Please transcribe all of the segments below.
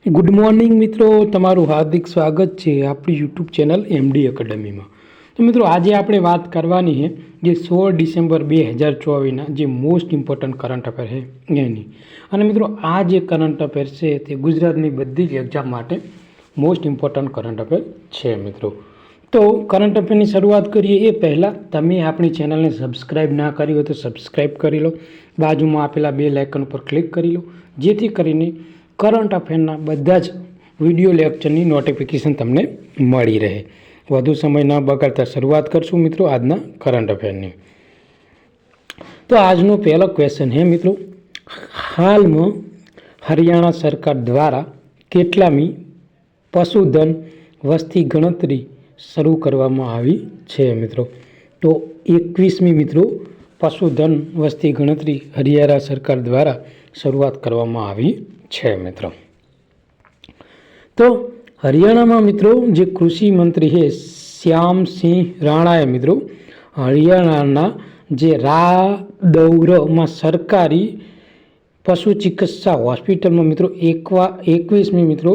Good morning મિત્રો, તમારું હાર્દિક સ્વાગત છે આપણી યુટ્યુબ ચેનલ એમડી એકેડમીમાં। તો મિત્રો આજે આપણે વાત કરવાની છે જે 16 ડિસેમ્બર 2024ના જે મોસ્ટ ઇમ્પોર્ટન્ટ કરંટ અફેર છે એની। અને મિત્રો આ જે કરંટ અફેર છે તે ગુજરાતની બધી જ એક્ઝામ માટે મોસ્ટ ઇમ્પોર્ટન્ટ કરંટ અફેર છે મિત્રો। તો કરંટ અફેરની શરૂઆત કરીએ એ પહેલાં તમે આપણી ચેનલને સબસ્ક્રાઈબ ના કરી હોય તો સબસ્ક્રાઈબ કરી લો, બાજુમાં આપેલા બેલ આઇકન ઉપર ક્લિક કરી લો, જેથી કરીને કરંટ અફેરના બધા જ વિડીયો લેક્ચરની નોટિફિકેશન તમને મળી રહે। વધુ સમય ન બગાડતા શરૂઆત કરશું મિત્રો આજના કરંટ અફેરની। તો આજનો પહેલો ક્વેશ્ચન છે મિત્રો, હાલમાં હરિયાણા સરકાર દ્વારા કેટલામી પશુધન વસ્તી ગણતરી શરૂ કરવામાં આવી છે મિત્રો? તો 21મી મિત્રો પશુધન વસ્તી ગણતરી હરિયાણા સરકાર દ્વારા શરૂઆત કરવામાં આવી છે મિત્રો। તો હરિયાણામાં મિત્રો જે કૃષિ મંત્રી છે શ્યામસિંહ રાણાએ મિત્રો હરિયાણાના જે રાદૌરમાં સરકારી પશુ ચિકિત્સા હોસ્પિટલમાં મિત્રો 21મી મિત્રો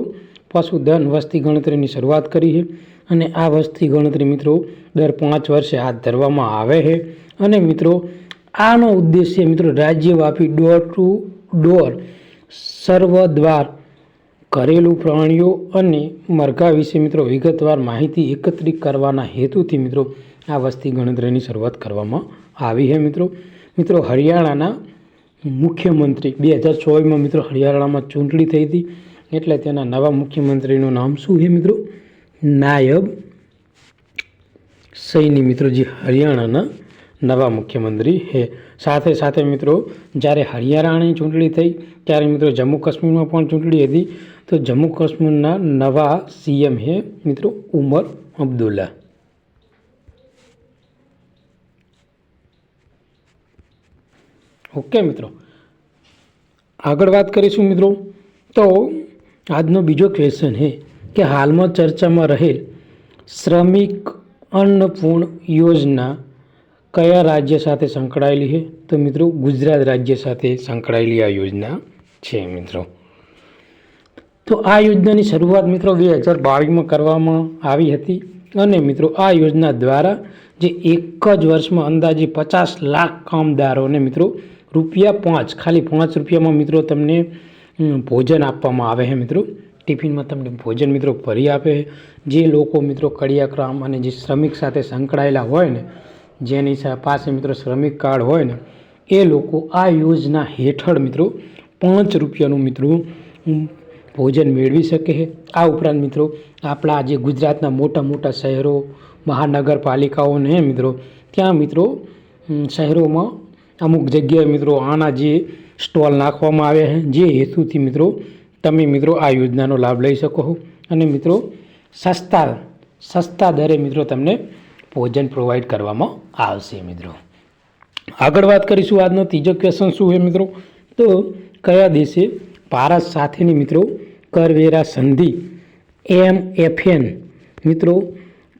પશુધન વસ્તી ગણતરીની શરૂઆત કરી છે। અને આ વસ્તી ગણતરી મિત્રો દર 5 વર્ષે હાથ ધરવામાં આવે છે। અને મિત્રો આનો ઉદ્દેશ્ય મિત્રો રાજ્યવ્યાપી ડોર ટુ ડોર સર્વદ્વાર ઘરેલું પ્રાણીઓ અને મરઘા વિશે મિત્રો વિગતવાર માહિતી એકત્રિત કરવાના હેતુથી મિત્રો આ વસ્તી ગણતરીની શરૂઆત કરવામાં આવી છે મિત્રો હરિયાણાના મુખ્યમંત્રી 2024માં મિત્રો હરિયાણામાં ચૂંટણી થઈ હતી, એટલે તેના નવા મુખ્યમંત્રીનું નામ શું છે મિત્રો? નાયબ સૈની મિત્રો જે હરિયાણાના નવા મુખ્યમંત્રી છે। સાથે સાથે મિત્રો જ્યારે હરિયાણાની ચૂંટણી થઈ ત્યારે મિત્રો જમ્મુ કાશ્મીરમાં પણ ચૂંટણી હતી, તો જમ્મુ કાશ્મીરના નવા સીએમ છે મિત્રો ઉમર અબ્દુલ્લા। ઓકે મિત્રો, આગળ વાત કરીશું મિત્રો। તો આજનો બીજો ક્વેશ્ચન છે કે હાલમાં ચર્ચામાં રહેલ શ્રમિક અન્નપૂર્ણ યોજના કયા રાજ્ય સાથે સંકળાયેલી છે? તો મિત્રો ગુજરાત રાજ્ય સાથે સંકળાયેલી આ યોજના છે મિત્રો। તો આ યોજનાની શરૂઆત મિત્રો 2022માં કરવામાં આવી હતી। અને મિત્રો આ યોજના દ્વારા જે એક જ વર્ષમાં અંદાજે 50 લાખ કામદારોને મિત્રો ખાલી 5 રૂપિયામાં મિત્રો તમને ભોજન આપવામાં આવે છે મિત્રો। ટિફિનમાં તમને ભોજન મિત્રો ભરી આપે છે। જે લોકો મિત્રો કડિયાકામ અને જે શ્રમિક સાથે સંકળાયેલા હોય ને, જેની પાસે મિત્રો શ્રમિક કાર્ડ હોય ને, એ લોકો આ યોજના હેઠળ મિત્રો 5 રૂપિયાનું મિત્રો ભોજન મેળવી શકે છે। આ ઉપરાંત મિત્રો આપણા જે ગુજરાતના મોટા મોટા શહેરો મહાનગરપાલિકાઓને મિત્રો ત્યાં મિત્રો શહેરોમાં અમુક જગ્યાએ મિત્રો આના જે સ્ટોલ નાખવામાં આવ્યા છે, જે હેતુથી મિત્રો તમે મિત્રો આ યોજનાનો લાભ લઈ શકો છો। અને મિત્રો સસ્તા દરે મિત્રો તમને ભોજન પ્રોવાઈડ કરવામાં આવશે મિત્રો। આગળ વાત કરીશું આજનો ત્રીજો ક્વેશ્ચન શું છે મિત્રો? તો કયા દેશે ભારત સાથેની મિત્રો કરવેરા સંધિ MFN મિત્રો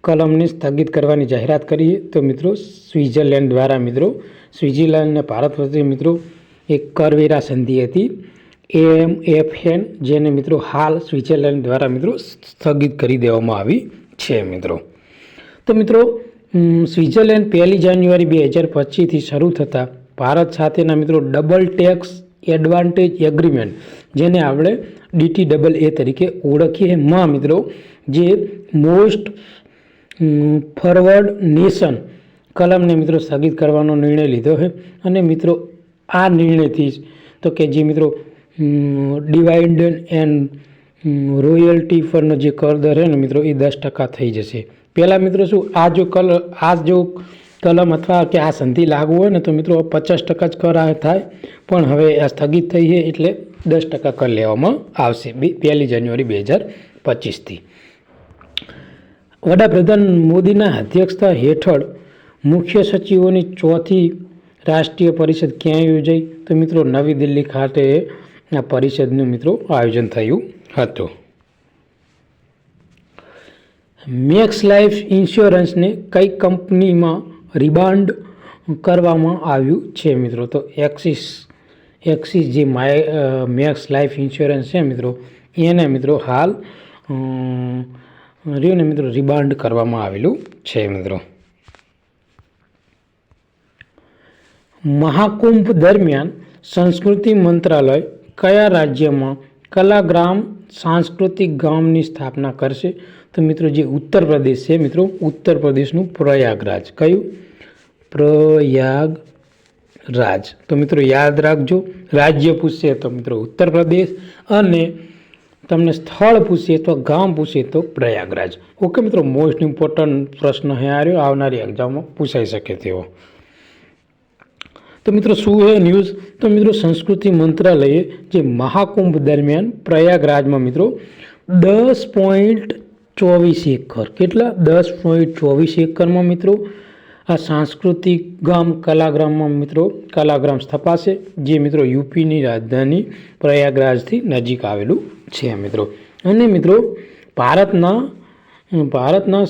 કલમને સ્થગિત કરવાની જાહેરાત કરી? તો મિત્રો સ્વિટ્ઝરલેન્ડ દ્વારા મિત્રો સ્વિટ્ઝરલેન્ડ અને ભારત વચ્ચે મિત્રો એક કરવેરા સંધિ હતી MFN, જેને મિત્રો હાલ સ્વિટ્ઝરલેન્ડ દ્વારા મિત્રો સ્થગિત કરી દેવામાં આવી છે મિત્રો। તો મિત્રો સ્વિટ્ઝરલેન્ડ 1 જાન્યુઆરી 2025થી શરૂ થતા ભારત સાથેના મિત્રો ડબલ ટેક્સ એડવાન્ટેજ એગ્રીમેન્ટ, જેને આપણે DTAA તરીકે ઓળખીએ માં મિત્રો જે મોસ્ટ ફોરવર્ડ નેશન કલમને મિત્રો સ્થગિત કરવાનો નિર્ણય લીધો છે। અને મિત્રો આ નિર્ણયથી તો કે જે મિત્રો ડિવાઇડન્ડ એન્ડ રોયલ્ટી પરનો જે કર દર છે ને મિત્રો એ 10% થઈ જશે। પહેલાં મિત્રો શું આ જો કલમ અથવા કે આ સંધિ લાગુ હોય ને તો મિત્રો 50% જ કર થાય, પણ હવે આ સ્થગિત થઈ છે એટલે 10% કર લેવામાં આવશે 1 જાન્યુઆરી 2025થી। વડાપ્રધાન મોદીના અધ્યક્ષતા હેઠળ મુખ્ય સચિવોની 4th રાષ્ટ્રીય પરિષદ ક્યાં યોજાઈ? તો મિત્રો નવી દિલ્હી ખાતે આ પરિષદનું મિત્રો આયોજન થયું હતું। મેક્સ લાઈફ ઇન્સ્યોરન્સને કઈ કંપનીમાં રિબ્રાન્ડ કરવામાં આવ્યું છે મિત્રો? તો એક્સિસ જે મેક્સ લાઈફ ઇન્સ્યોરન્સ છે મિત્રો એને મિત્રો હાલ રહ્યું ને મિત્રો રિબાન્ડ કરવામાં આવેલું છે મિત્રો. મહાકુંભ દરમિયાન સંસ્કૃતિ મંત્રાલય કયા રાજ્યમાં કલાગ્રામ સાંસ્કૃતિક ગામની સ્થાપના કરશે? તો મિત્રો જે ઉત્તર પ્રદેશ છે મિત્રો, ઉત્તર પ્રદેશનું પ્રયાગરાજ. કયું? પ્રયાગરાજ. તો મિત્રો યાદ રાખજો, રાજ્ય પૂછશે તો મિત્રો ઉત્તર પ્રદેશ, અને તમને સ્થળ પૂછે તો ગામ પૂછે તો પ્રયાગરાજ. ઓકે મિત્રો, મોસ્ટ ઇમ્પોર્ટન્ટ પ્રશ્ન હે આવ્યો, આવનારી એક્ઝામમાં પૂછાઈ શકે તેવો. તો મિત્રો શું હે ન્યૂઝ? તો મિત્રો સંસ્કૃતિ મંત્રાલયે જે મહાકુંભ દરમિયાન પ્રયાગરાજમાં મિત્રો 10.24 એકર, કેટલા? 10.24 એકરમાં મિત્રો આ સાંસ્કૃતિક ગામ કલાગ્રામમાં મિત્રો કલાગ્રામ સ્થપાશે, જે મિત્રો યુપીની રાજધાની પ્રયાગરાજથી નજીક આવેલું છે મિત્રો. અને મિત્રો ભારતના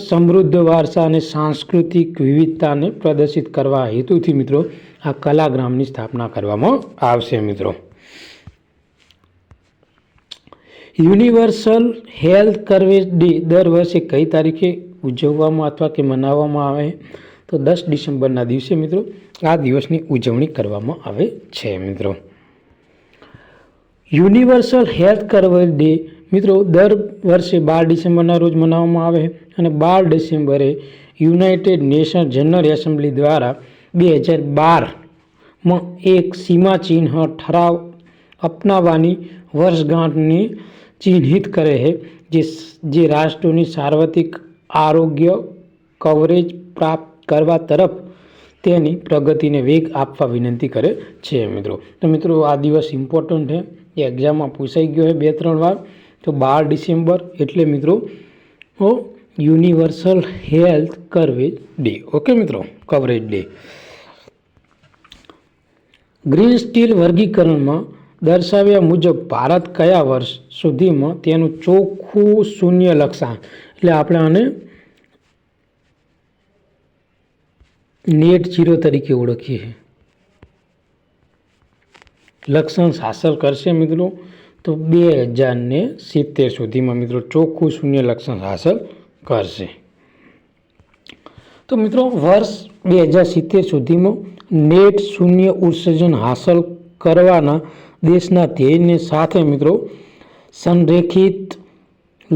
સમૃદ્ધ વારસા અને સાંસ્કૃતિક વિવિધતાને પ્રદર્શિત કરવા હેતુથી મિત્રો આ કલાગ્રામની સ્થાપના કરવામાં આવશે મિત્રો. યુનિવર્સલ હેલ્થ કવરેજ ડે દર વર્ષે કઈ તારીખે ઉજવવામાં અથવા કે મનાવવામાં આવે? તો 10 ડિસેમ્બરના દિવસે મિત્રો આ દિવસની ઉજવણી કરવામાં આવે છે મિત્રો. યુનિવર્સલ હેલ્થ કવરેજ ડે મિત્રો દર વર્ષે 12 ડિસેમ્બરના રોજ મનાવવામાં આવે, અને 12 ડિસેમ્બરે યુનાઇટેડ નેશન જનરલ એસેમ્બલી દ્વારા 2012માં એક સીમાચિહ્ન ઠરાવ અપનાવવાની વર્ષગાંઠને ચિહ્નિત કરે છે, જે રાષ્ટ્રોની સાર્વત્રિક આરોગ્ય કવરેજ પ્રાપ્ત કરવા તરફ તેની પ્રગતિને વેગ આપવા વિનંતી કરે છે મિત્રો. તો મિત્રો આ દિવસ ઇમ્પોર્ટન્ટ છે, એ એક્ઝામમાં પૂછાઈ ગયો છે 2-3 વાર. તો 12 ડિસેમ્બર એટલે મિત્રો universal health coverage day. Okay મિત્રો, કવરેજ ડે. ગ્રીન સ્ટીલ વર્ગીકરણમાં દર્શાવ્યા મુજબ ભારત કયા વર્ષ સુધીમાં તેનું ચોખ્ખું શૂન્ય લક્ષ્યાંક, એટલે આપણે આને નેટ ઝીરો તરીકે ઓળખીએ છીએ, લક્ષ્યાંક હાંસલ કરશે મિત્રો? તો 2070 સુધીમાં મિત્રો ચોખ્ખું શૂન્ય લક્ષ્યાંક હાંસલ કરશે. તો મિત્રો વર્ષ 2070 સુધીમાં નેટ શૂન્ય ઉત્સર્જન હાંસલ કરવાના દેશના ધ્યેયને સાથે મિત્રો સંરેખિત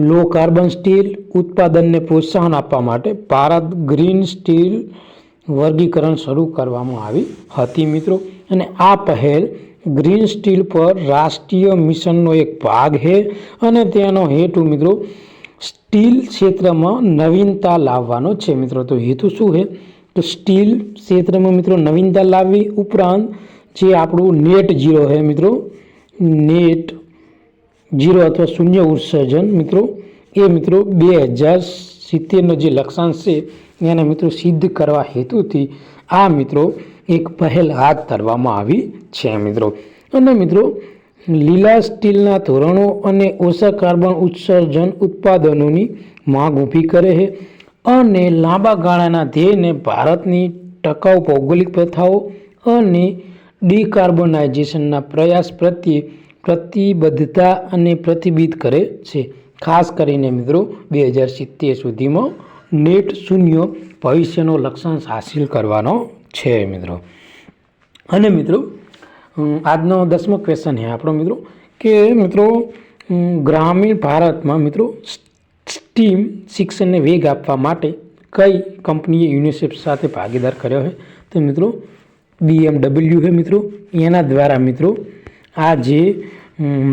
લો કાર્બન સ્ટીલ ઉત્પાદનને પ્રોત્સાહન આપવા માટે ભારત ગ્રીન સ્ટીલ વર્ગીકરણ શરૂ કરવામાં આવી હતી મિત્રો. અને આ પહેલ ગ્રીન સ્ટીલ પર રાષ્ટ્રીય મિશનનો એક ભાગ છે, અને તેનો હેતુ મિત્રો સ્ટીલ ક્ષેત્રમાં નવીનતા લાવવાનો છે મિત્રો. તો હેતુ શું છે? તો સ્ટીલ ક્ષેત્રમાં મિત્રો નવીનતા લાવવી, ઉપરાંત જે આપણું નેટ ઝીરો છે મિત્રો, નેટ ઝીરો અથવા શૂન્ય ઉત્સર્જન મિત્રો, એ મિત્રો 2070નો જે લક્ષ્યાંક છે એને મિત્રો સિદ્ધ કરવા હેતુથી આ મિત્રો એક પહેલ હાથ ધરવામાં આવી છે મિત્રો. અને મિત્રો લીલા સ્ટીલના ધોરણો અને ઓછા કાર્બન ઉત્સર્જન ઉત્પાદનોની માંગ ઊભી કરે છે, અને લાંબા ગાળાના ધ્યેયને ભારતની ટકાઉ ભૌગોલિક પ્રથાઓ અને ડિકાર્બોનાઇઝેશનના પ્રયાસ પ્રત્યે પ્રતિબદ્ધતા અને પ્રતિબિંબિત કરે છે. ખાસ કરીને મિત્રો 2070 સુધીમાં નેટ શૂન્ય ભવિષ્યનો લક્ષ્યાંક હાંસિલ કરવાનો છે મિત્રો. અને મિત્રો આજનો 10મો ક્વેશ્ચન છે આપણો મિત્રો, કે મિત્રો ગ્રામીણ ભારતમાં મિત્રો સ્ટીમ શિક્ષણને વેગ આપવા માટે કઈ કંપનીએ યુનિસેફ સાથે ભાગીદાર કર્યો છે? તો મિત્રો BMW છે મિત્રો, એના દ્વારા મિત્રો આ જે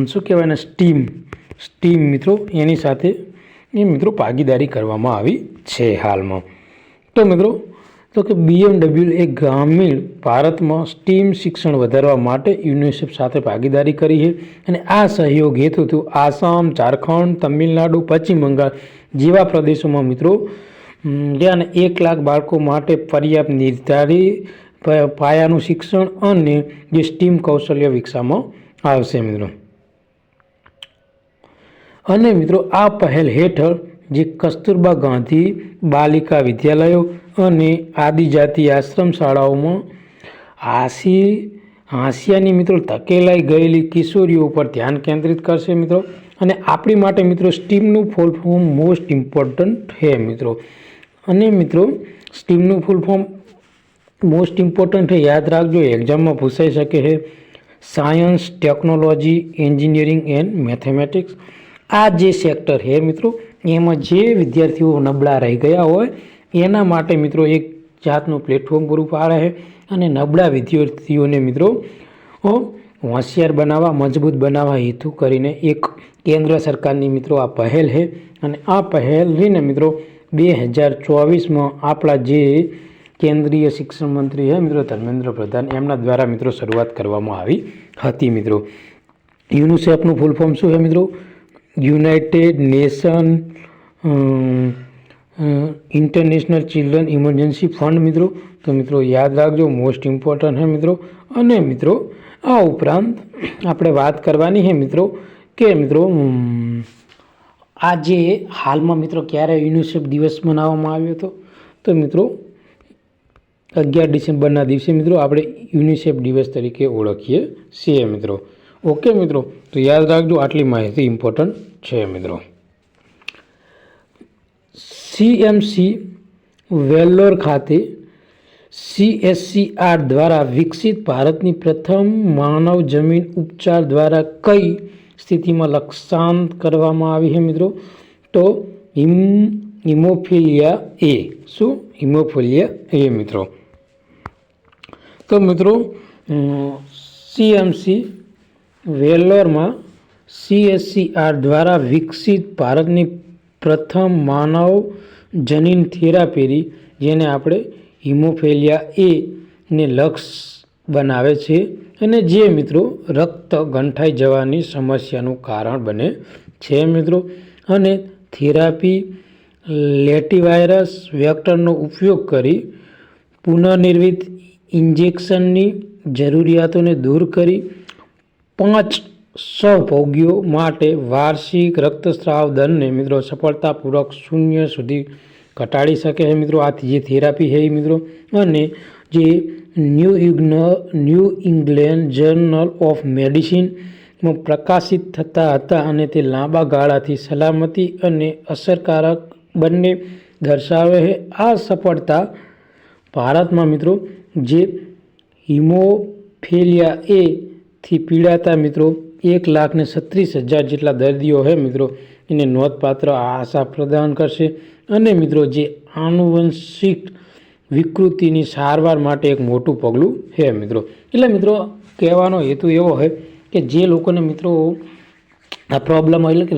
શું કહેવાય ને સ્ટીમ મિત્રો એની સાથે એ મિત્રો ભાગીદારી કરવામાં આવી છે હાલમાં. તો મિત્રો તો કે BMW એ ગ્રામીણ ભારતમાં સ્ટીમ શિક્ષણ વધારવા માટે યુનિસેફ સાથે ભાગીદારી કરી છે, અને આ સહયોગ હેતુથી આસામ, ઝારખંડ, તમિલનાડુ, પશ્ચિમ બંગાળ જેવા પ્રદેશોમાં મિત્રો જ્યાં 1 લાખ બાળકો માટે પર્યાપ્ત નિર્ધારિત પાયાનું શિક્ષણ અને જે સ્ટીમ કૌશલ્ય વિકસાવવામાં આવશે મિત્રો. અને મિત્રો આ પહેલ હેઠળ જે કસ્તુરબા ગાંધી બાલિકા વિદ્યાલયો અને આદિજાતિ આશ્રમ શાળાઓમાં હાંસિયાની મિત્રો ધકેલાઈ ગયેલી કિશોરીઓ પર ધ્યાન કેન્દ્રિત કરશે મિત્રો. અને આપણી માટે મિત્રો સ્ટીમનું ફૂલ ફોર્મ મોસ્ટ ઇમ્પોર્ટન્ટ છે મિત્રો. અને મિત્રો સ્ટીમનું ફૂલ ફોર્મ મોસ્ટ ઇમ્પોર્ટન્ટ છે, યાદ રાખજો, એક્ઝામમાં પૂછાઈ શકે છે. Science, technology, engineering and mathematics, આ જે સેક્ટર છે મિત્રો, એમાં જે વિદ્યાર્થીઓ નબળા રહી ગયા હોય એના માટે મિત્રો એક જાતનું પ્લેટફોર્મ પૂરું પાડે છે. અને નબળા વિદ્યાર્થીઓને મિત્રો હોશિયાર બનાવવા, મજબૂત બનાવવા હેતુ કરીને એક કેન્દ્ર સરકારની મિત્રો આ પહેલ છે. અને આ પહેલ રહીને મિત્રો 2024માં આપણા જે કેન્દ્રીય શિક્ષણ મંત્રી છે મિત્રો ધર્મેન્દ્ર પ્રધાન, એમના દ્વારા મિત્રો શરૂઆત કરવામાં આવી હતી મિત્રો. યુનિસેફનું ફૂલ ફોર્મ શું છે મિત્રો? United nation international children emergency fund મિત્રો. તો મિત્રો યાદ રાખજો, મોસ્ટ ઇમ્પોર્ટન્ટ છે મિત્રો. અને મિત્રો આ ઉપરાંત આપણે વાત કરવાની છે મિત્રો કે મિત્રો આજે હાલમાં મિત્રો ક્યારે યુનિસેફ દિવસ મનાવવામાં આવ્યો હતો? તો મિત્રો 11 ડિસેમ્બરના દિવસે મિત્રો આપણે યુનિસેફ દિવસ તરીકે ઓળખીએ છીએ મિત્રો. ઓકે મિત્રો, તો યાદ રાખજો, આટલી માહિતી ઇમ્પોર્ટન્ટ છે મિત્રો. CMC વેલ્લોર ખાતે CSCR દ્વારા વિકસિત ભારતની પ્રથમ માનવ જમીન ઉપચાર દ્વારા કઈ સ્થિતિમાં લક્ષ્યાંક કરવામાં આવી છે મિત્રો? તો હિમોફિલિયા એ. શું? હિમોફિલિયા એ મિત્રો. તો મિત્રો CMC વેલ્લોરમાં CSCR દ્વારા વિકસિત ભારતની પ્રથમ માનવ જનીન થેરાપી, જેને આપણે હિમોફિલિયા એ ને લક્ષ્ય બનાવે છે અને જે મિત્રો રક્ત ગંઠાઈ જવાની સમસ્યાનું કારણ બને છે મિત્રો. અને થેરાપી લેટિવાયરસ વેક્ટરનો ઉપયોગ કરી પુનર્નિર્મિત ઇન્જેક્શનની જરૂરિયાતોને દૂર કરી 5 સહભોગીઓ માટે વાર્ષિક રક્તસ્રાવ દરને મિત્રો સફળતાપૂર્વક 0 સુધી ઘટાડી શકે છે મિત્રો. આથી જે થેરાપી છે મિત્રો, અને જે ન્યૂ ઇંગ્લેન્ડ જર્નલ ઓફ મેડિસિનમાં પ્રકાશિત થતા હતા અને તે લાંબા ગાળાથી સલામતી અને અસરકારક બંને દર્શાવે છે. આ સફળતા ભારતમાં મિત્રો જે હિમોફિલિયા એ થી પીડાતા મિત્રો 1,36,000 જેટલા દર્દીઓ છે મિત્રો, એને નોંધપાત્ર આશા પ્રદાન કરશે. અને મિત્રો જે આનુવંશિક વિકૃતિની સારવાર માટે એક મોટું પગલું છે મિત્રો. એટલે મિત્રો કહેવાનો હેતુ એવો છે કે જે લોકોને મિત્રો આ પ્રોબ્લેમ હોય, એટલે કે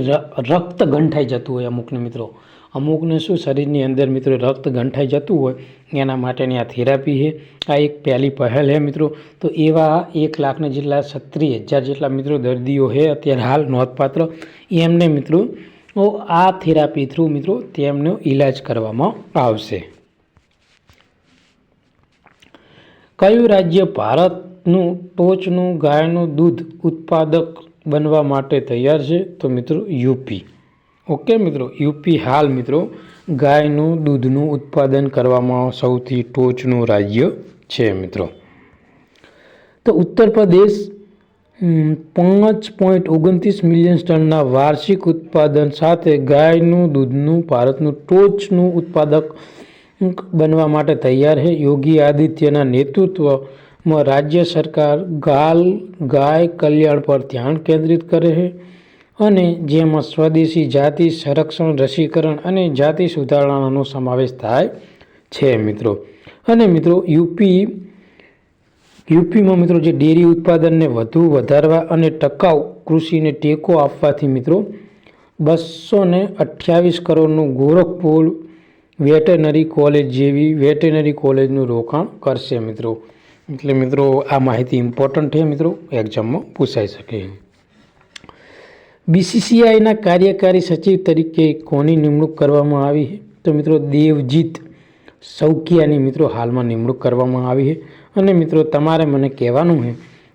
રક્ત ગંઠાઈ જતું હોય અમુકને મિત્રો, અમુકને શું શરીરની અંદર મિત્રો રક્ત ગંઠાઈ જતું હોય, એના માટેની આ થેરાપી છે. આ એક પહેલી પહેલ છે મિત્રો. તો એવા 1,36,000 જેટલા મિત્રો દર્દીઓ છે અત્યારે હાલ નોંધપાત્ર, એમને મિત્રો આ થેરાપી થ્રુ મિત્રો તેમનો ઈલાજ કરવામાં આવશે. કયું રાજ્ય ભારતનું ટોચનું ગાયનું દૂધ ઉત્પાદક બનવા માટે તૈયાર છે? તો મિત્રો યુપી. ઓકે મિત્રો, યુપી હાલ મિત્રો ગાયનું દૂધનું ઉત્પાદન કરવામાં સૌથી ટોચનું રાજ્ય છે મિત્રો. તો ઉત્તર પ્રદેશ 5.29 મિલિયન ટનના વાર્ષિક ઉત્પાદન સાથે ગાયનું દૂધનું ભારતનું ટોચનું ઉત્પાદક બનવા માટે તૈયાર છે. યોગી આદિત્યના નેતૃત્વમાં રાજ્ય સરકાર ગાય કલ્યાણ પર ધ્યાન કેન્દ્રિત કરે છે અને જેમાં સ્વદેશી જાતિ સંરક્ષણ, રસીકરણ અને જાતિ સુધારણાનો સમાવેશ થાય છે મિત્રો. અને મિત્રો યુપીમાં મિત્રો જે ડેરી ઉત્પાદનને વધુ વધારવા અને ટકાઉ કૃષિને ટેકો આપવાથી મિત્રો 228 કરોડનું ગોરખપુર વેટેનરી કોલેજ જેવી વેટેનરી કોલેજનું રોકાણ કરશે મિત્રો. એટલે મિત્રો આ માહિતી ઇમ્પોર્ટન્ટ છે મિત્રો, એક્ઝામમાં પૂછાઈ શકે. BCCIના કાર્યકારી સચિવ તરીકે કોની નિમણૂક કરવામાં આવી? તો મિત્રો દેવજીત સૌકિયાની મિત્રો હાલમાં નિમણૂક કરવામાં આવી છે. અને મિત્રો તમારે મને કહેવાનું છે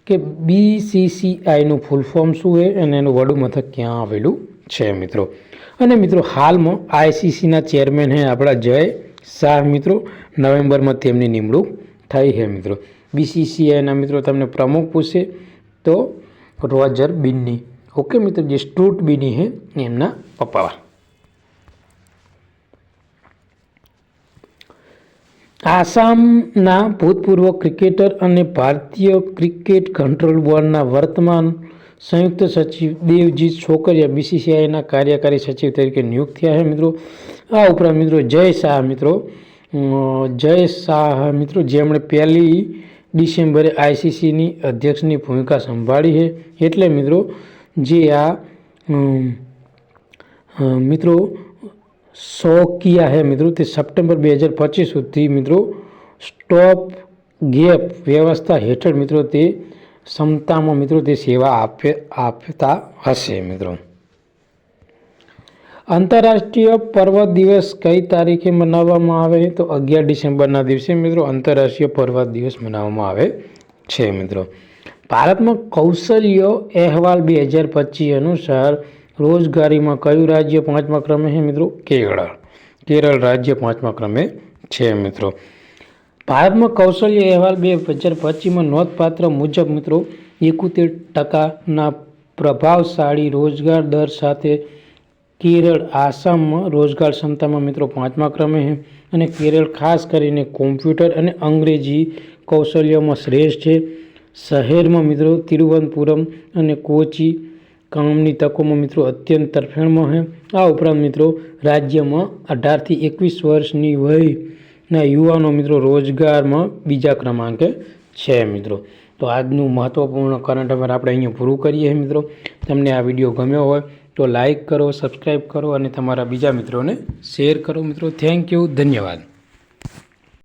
કે BCCIનું ફૂલ ફોર્મ શું છે અને એનું વડું મથક ક્યાં આવેલું છે મિત્રો. અને મિત્રો હાલમાં ICCના ચેરમેન છે આપણા જય શાહ મિત્રો, નવેમ્બરમાં તેમની નિમણૂક થઈ છે મિત્રો. BCCIના મિત્રો તમને પ્રમુખ પૂછે તો રોજર બિન્ની. ઓકે મિત્રો, જે સ્ટુર્ટ બીની છે એમના પપ્પા. આસામના ભૂતપૂર્વ ક્રિકેટર અને ભારતીય ક્રિકેટ કંટ્રોલ બોર્ડના વર્તમાન સંયુક્ત સચિવ દેવજીત છોકરિયા BCCIના કાર્યકારી સચિવ તરીકે નિયુક્ત થયા છે મિત્રો. આ ઉપરાંત મિત્રો જય શાહ મિત્રો જેમણે 1 ડિસેમ્બરે ICCની અધ્યક્ષની ભૂમિકા સંભાળી છે. એટલે મિત્રો જે આ મિત્રો શોકિયા છે મિત્રો તે સપ્ટેમ્બર 2025 સુધી મિત્રો સ્ટોપ ગેપ વ્યવસ્થા હેઠળ મિત્રો તે ક્ષમતામાં મિત્રો તે સેવા આપતા હશે મિત્રો. આંતરરાષ્ટ્રીય પર્વત દિવસ કઈ તારીખે મનાવવામાં આવે તો 11 ડિસેમ્બરના દિવસે મિત્રો આંતરરાષ્ટ્રીય પર્વત દિવસ મનાવવામાં આવે છે મિત્રો. ભારતમાં કૌશલ્ય અહેવાલ 2025 અનુસાર રોજગારીમાં કયું રાજ્ય 5મા ક્રમે છે મિત્રો? કેરળ રાજ્ય 5મા ક્રમે છે મિત્રો. ભારતમાં કૌશલ્ય અહેવાલ 2025માં નોંધપાત્ર મુજબ મિત્રો 71% પ્રભાવશાળી રોજગાર દર સાથે કેરળ આસામમાં રોજગાર ક્ષમતામાં મિત્રો 5મા ક્રમે છે. અને કેરળ ખાસ કરીને કોમ્પ્યુટર અને અંગ્રેજી કૌશલ્યમાં શ્રેષ્ઠ છે. શહેરમાં મિત્રો તિરુવનંતપુરમ અને કોચી કામની તકોમાં મિત્રો અત્યંત તરફેણમાં છે. આ ઉપરાંત મિત્રો રાજ્યમાં 18 થી 21 વર્ષની વયના યુવાનો મિત્રો રોજગારમાં બીજા ક્રમાંકે છે મિત્રો. તો આજનું મહત્વપૂર્ણ કરંટ અફેર આપણે અહીંયા પૂરું કરીએ છીએ મિત્રો. તમને આ વિડીયો ગમ્યો હોય તો લાઈક કરો, સબસ્ક્રાઈબ કરો અને તમારા બીજા મિત્રોને શેર કરો મિત્રો. થેન્ક યુ, ધન્યવાદ.